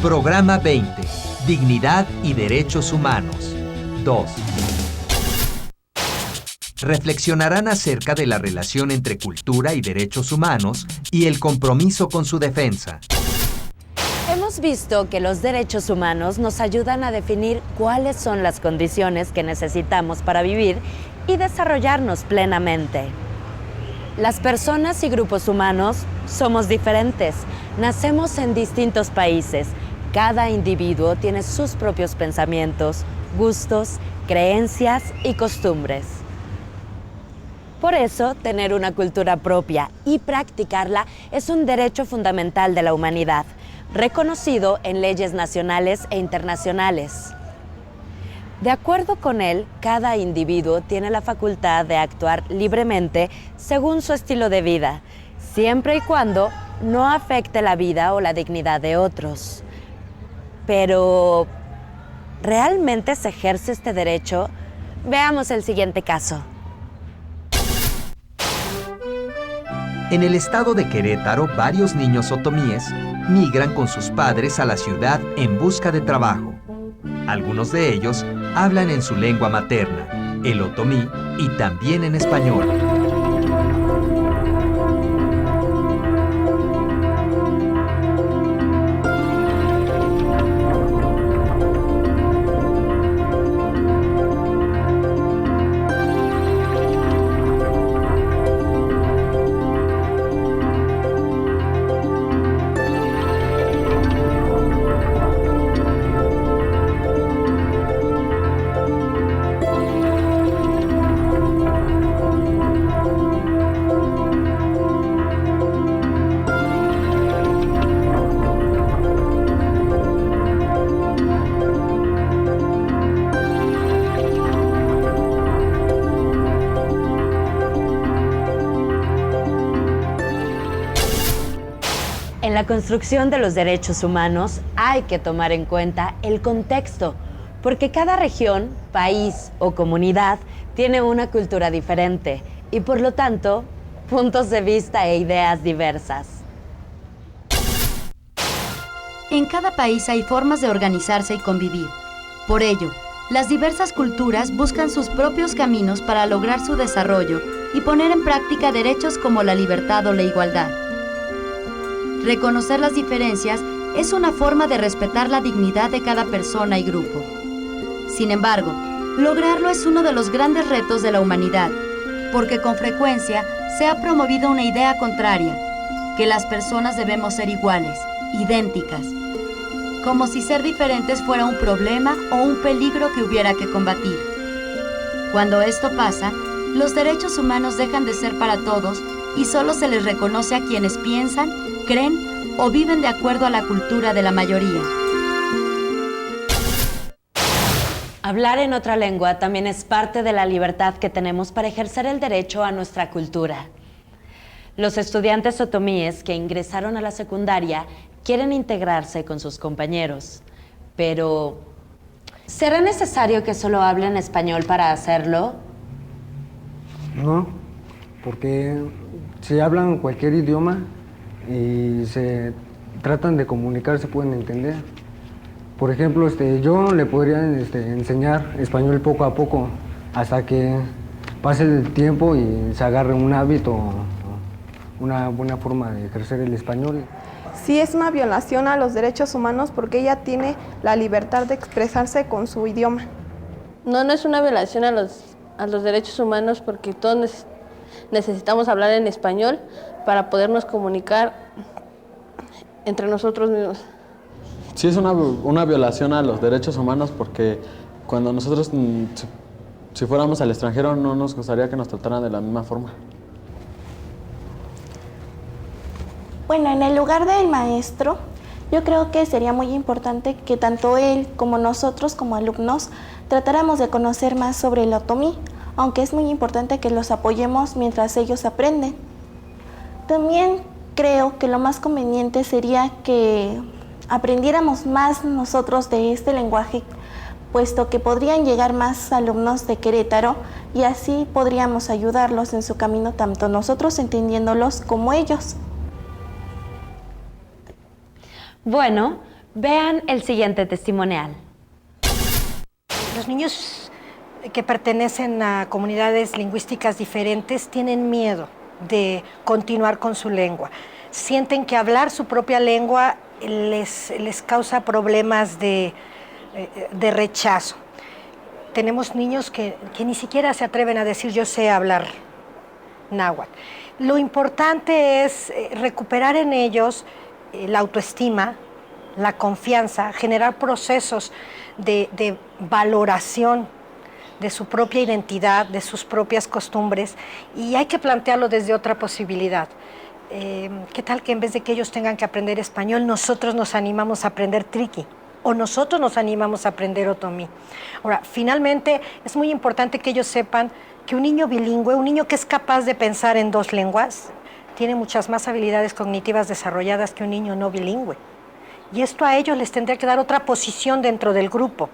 Programa 20. Dignidad y Derechos Humanos. 2. Reflexionarán acerca de la relación entre cultura y derechos humanos y el compromiso con su defensa. Hemos visto que los derechos humanos nos ayudan a definir cuáles son las condiciones que necesitamos para vivir y desarrollarnos plenamente. Las personas y grupos humanos somos diferentes, nacemos en distintos países. Cada individuo tiene sus propios pensamientos, gustos, creencias y costumbres. Por eso, tener una cultura propia y practicarla es un derecho fundamental de la humanidad, reconocido en leyes nacionales e internacionales. De acuerdo con él, cada individuo tiene la facultad de actuar libremente según su estilo de vida, siempre y cuando no afecte la vida o la dignidad de otros. Pero, ¿realmente se ejerce este derecho? Veamos el siguiente caso. En el estado de Querétaro, varios niños otomíes migran con sus padres a la ciudad en busca de trabajo. Algunos de ellos hablan en su lengua materna, el otomí, y también en español. En la construcción de los derechos humanos hay que tomar en cuenta el contexto, porque cada región, país o comunidad tiene una cultura diferente y, por lo tanto, puntos de vista e ideas diversas. En cada país hay formas de organizarse y convivir. Por ello, las diversas culturas buscan sus propios caminos para lograr su desarrollo y poner en práctica derechos como la libertad o la igualdad. Reconocer las diferencias es una forma de respetar la dignidad de cada persona y grupo. Sin embargo, lograrlo es uno de los grandes retos de la humanidad, porque con frecuencia se ha promovido una idea contraria, que las personas debemos ser iguales, idénticas, como si ser diferentes fuera un problema o un peligro que hubiera que combatir. Cuando esto pasa, los derechos humanos dejan de ser para todos y solo se les reconoce a quienes piensan, creen o viven de acuerdo a la cultura de la mayoría. Hablar en otra lengua también es parte de la libertad que tenemos para ejercer el derecho a nuestra cultura. Los estudiantes otomíes que ingresaron a la secundaria quieren integrarse con sus compañeros, pero ¿será necesario que solo hablen español para hacerlo? No, porque si hablan cualquier idioma y se tratan de comunicar, se pueden entender. Por ejemplo, yo le podría enseñar español poco a poco hasta que pase el tiempo y se agarre un hábito, una buena forma de ejercer el español. Sí, es una violación a los derechos humanos porque ella tiene la libertad de expresarse con su idioma. No es una violación a los derechos humanos porque todos necesitamos hablar en español para podernos comunicar entre nosotros mismos. Sí, es una violación a los derechos humanos porque cuando nosotros, si fuéramos al extranjero, no nos gustaría que nos trataran de la misma forma. Bueno, en el lugar del maestro, yo creo que sería muy importante que tanto él como nosotros como alumnos tratáramos de conocer más sobre el otomí, aunque es muy importante que los apoyemos mientras ellos aprenden. También creo que lo más conveniente sería que aprendiéramos más nosotros de este lenguaje, puesto que podrían llegar más alumnos de Querétaro y así podríamos ayudarlos en su camino, tanto nosotros entendiéndolos como ellos. Bueno, Vean el siguiente testimonial. Los niños que pertenecen a comunidades lingüísticas diferentes tienen miedo de continuar con su lengua. Sienten que hablar su propia lengua les causa problemas de rechazo. Tenemos niños que ni siquiera se atreven a decir yo sé hablar náhuatl. Lo importante es recuperar en ellos la autoestima, la confianza, generar procesos de valoración de su propia identidad, de sus propias costumbres, y hay que plantearlo desde otra posibilidad. ¿Qué tal que en vez de que ellos tengan que aprender español, nosotros nos animamos a aprender triqui? O nosotros nos animamos a aprender otomí. Ahora, finalmente, es muy importante que ellos sepan que un niño bilingüe, un niño que es capaz de pensar en 2 lenguas, tiene muchas más habilidades cognitivas desarrolladas que un niño no bilingüe. Y esto a ellos les tendría que dar otra posición dentro del grupo,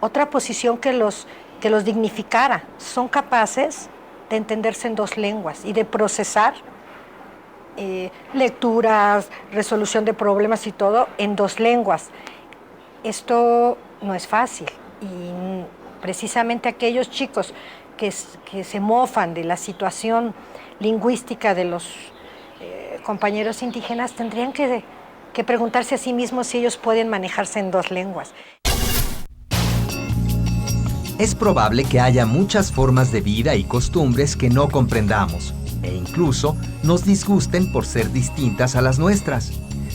otra posición que los dignificara. Son capaces de entenderse en 2 lenguas y de procesar lecturas, resolución de problemas y todo en 2 lenguas. Esto no es fácil y precisamente aquellos chicos que se mofan de la situación lingüística de los compañeros indígenas tendrían que preguntarse a sí mismos si ellos pueden manejarse en 2 lenguas. Es probable que haya muchas formas de vida y costumbres que no comprendamos e incluso nos disgusten por ser distintas a las nuestras.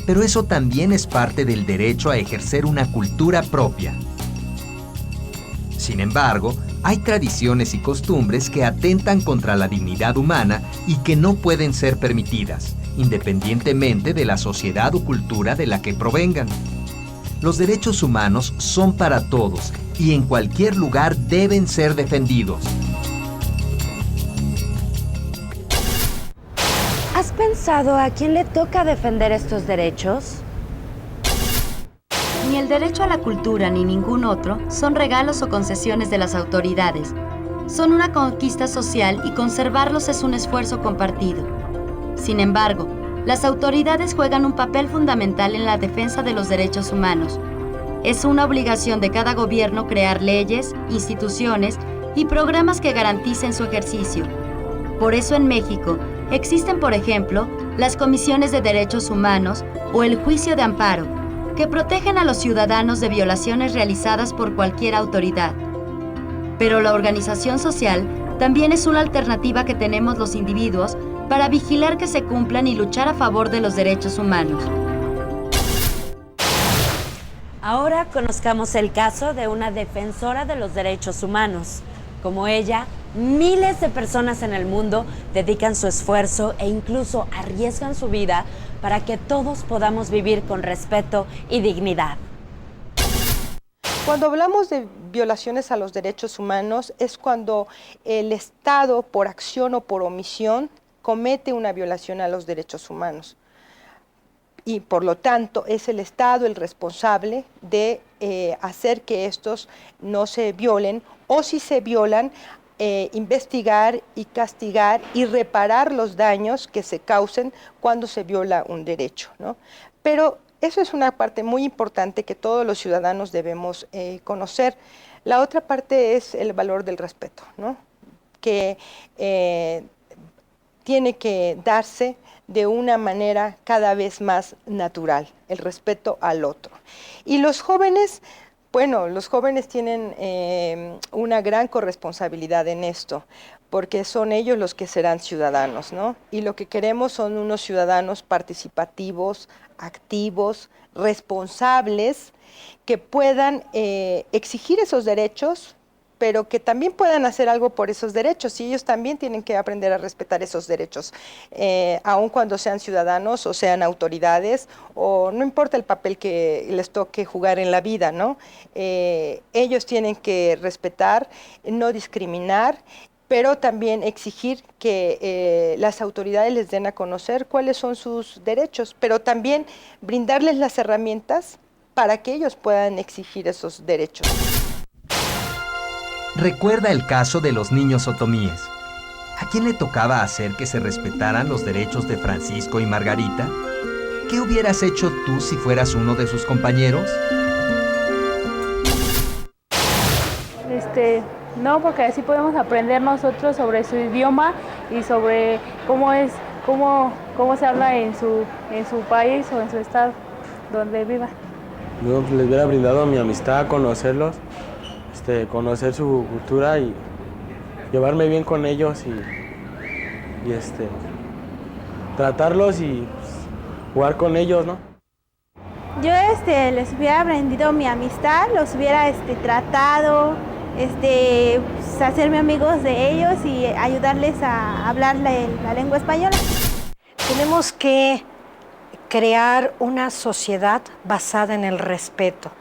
Pero eso también es parte del derecho a ejercer una cultura propia. Sin embargo, hay tradiciones y costumbres que atentan contra la dignidad humana y que no pueden ser permitidas, independientemente de la sociedad o cultura de la que provengan. Los derechos humanos son para todos y en cualquier lugar deben ser defendidos. ¿Has pensado a quién le toca defender estos derechos? Ni el derecho a la cultura ni ningún otro son regalos o concesiones de las autoridades. Son una conquista social y conservarlos es un esfuerzo compartido. Sin embargo, las autoridades juegan un papel fundamental en la defensa de los derechos humanos. Es una obligación de cada gobierno crear leyes, instituciones y programas que garanticen su ejercicio. Por eso en México existen, por ejemplo, las comisiones de derechos humanos o el juicio de amparo, que protegen a los ciudadanos de violaciones realizadas por cualquier autoridad. Pero la organización social también es una alternativa que tenemos los individuos para vigilar que se cumplan y luchar a favor de los derechos humanos. Ahora conozcamos el caso de una defensora de los derechos humanos. Como ella, miles de personas en el mundo dedican su esfuerzo e incluso arriesgan su vida para que todos podamos vivir con respeto y dignidad. Cuando hablamos de violaciones a los derechos humanos es cuando el Estado, por acción o por omisión, comete una violación a los derechos humanos. Y por lo tanto es el Estado el responsable de hacer que estos no se violen, o si se violan, investigar y castigar y reparar los daños que se causen cuando se viola un derecho, ¿no? Pero eso es una parte muy importante que todos los ciudadanos debemos conocer. La otra parte es el valor del respeto, ¿no? Que tiene que darse de una manera cada vez más natural, el respeto al otro. Y los jóvenes, bueno, los jóvenes tienen una gran corresponsabilidad en esto, porque son ellos los que serán ciudadanos, ¿no? Y lo que queremos son unos ciudadanos participativos, activos, responsables, que puedan exigir esos derechos, pero que también puedan hacer algo por esos derechos, y ellos también tienen que aprender a respetar esos derechos, aun cuando sean ciudadanos o sean autoridades, o no importa el papel que les toque jugar en la vida, ¿no? Ellos tienen que respetar, no discriminar, pero también exigir que las autoridades les den a conocer cuáles son sus derechos, pero también brindarles las herramientas para que ellos puedan exigir esos derechos. Recuerda el caso de los niños otomíes. ¿A quién le tocaba hacer que se respetaran los derechos de Francisco y Margarita? ¿Qué hubieras hecho tú si fueras uno de sus compañeros? No, porque así podemos aprender nosotros sobre su idioma y sobre cómo se habla en su país o en su estado donde viva. Yo les hubiera brindado mi amistad, conocerlos, conocer su cultura y llevarme bien con ellos y tratarlos y jugar con ellos, ¿no? Yo les hubiera aprendido mi amistad, los hubiera tratado, hacerme amigos de ellos y ayudarles a hablar la lengua española. Tenemos que crear una sociedad basada en el respeto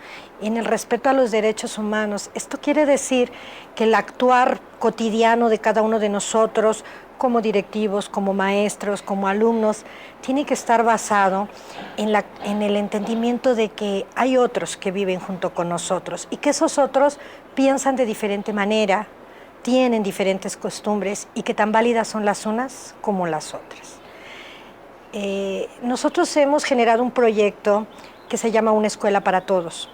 a los derechos humanos. Esto quiere decir que el actuar cotidiano de cada uno de nosotros, como directivos, como maestros, como alumnos, tiene que estar basado en el entendimiento de que hay otros que viven junto con nosotros y que esos otros piensan de diferente manera, tienen diferentes costumbres y que tan válidas son las unas como las otras. Nosotros hemos generado un proyecto que se llama Una Escuela para Todos.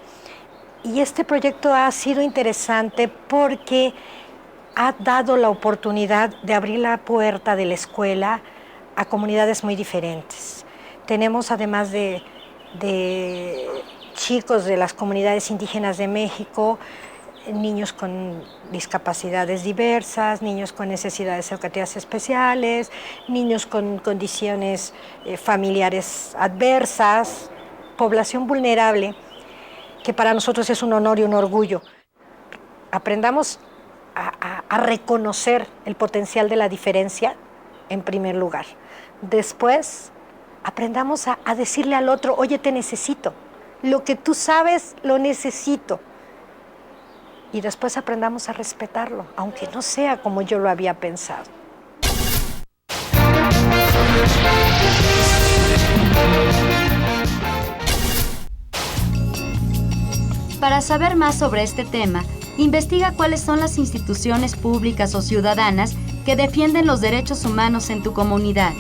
Y este proyecto ha sido interesante porque ha dado la oportunidad de abrir la puerta de la escuela a comunidades muy diferentes. Tenemos, además de chicos de las comunidades indígenas de México, niños con discapacidades diversas, niños con necesidades educativas especiales, niños con condiciones familiares adversas, población vulnerable, que para nosotros es un honor y un orgullo. Aprendamos a reconocer el potencial de la diferencia en primer lugar. Después, aprendamos a decirle al otro, oye, te necesito. Lo que tú sabes, lo necesito. Y después aprendamos a respetarlo, aunque no sea como yo lo había pensado. Para saber más sobre este tema, investiga cuáles son las instituciones públicas o ciudadanas que defienden los derechos humanos en tu comunidad.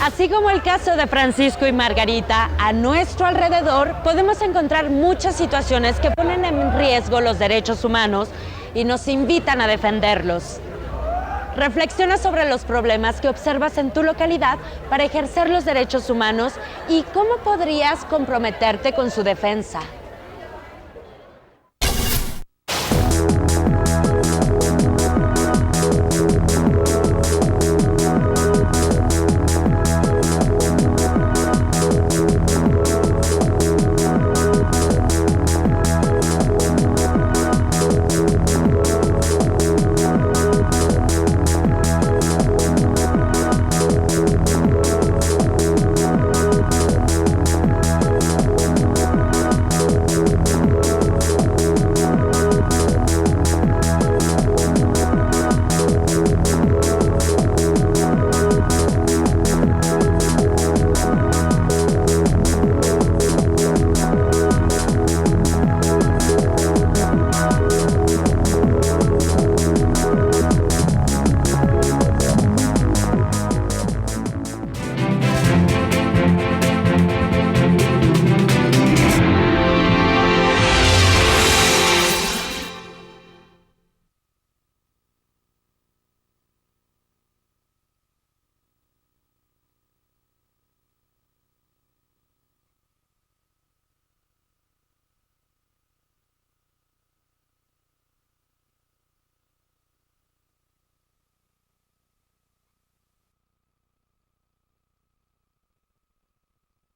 Así como el caso de Francisco y Margarita, a nuestro alrededor podemos encontrar muchas situaciones que ponen en riesgo los derechos humanos y nos invitan a defenderlos. Reflexiona sobre los problemas que observas en tu localidad para ejercer los derechos humanos y cómo podrías comprometerte con su defensa.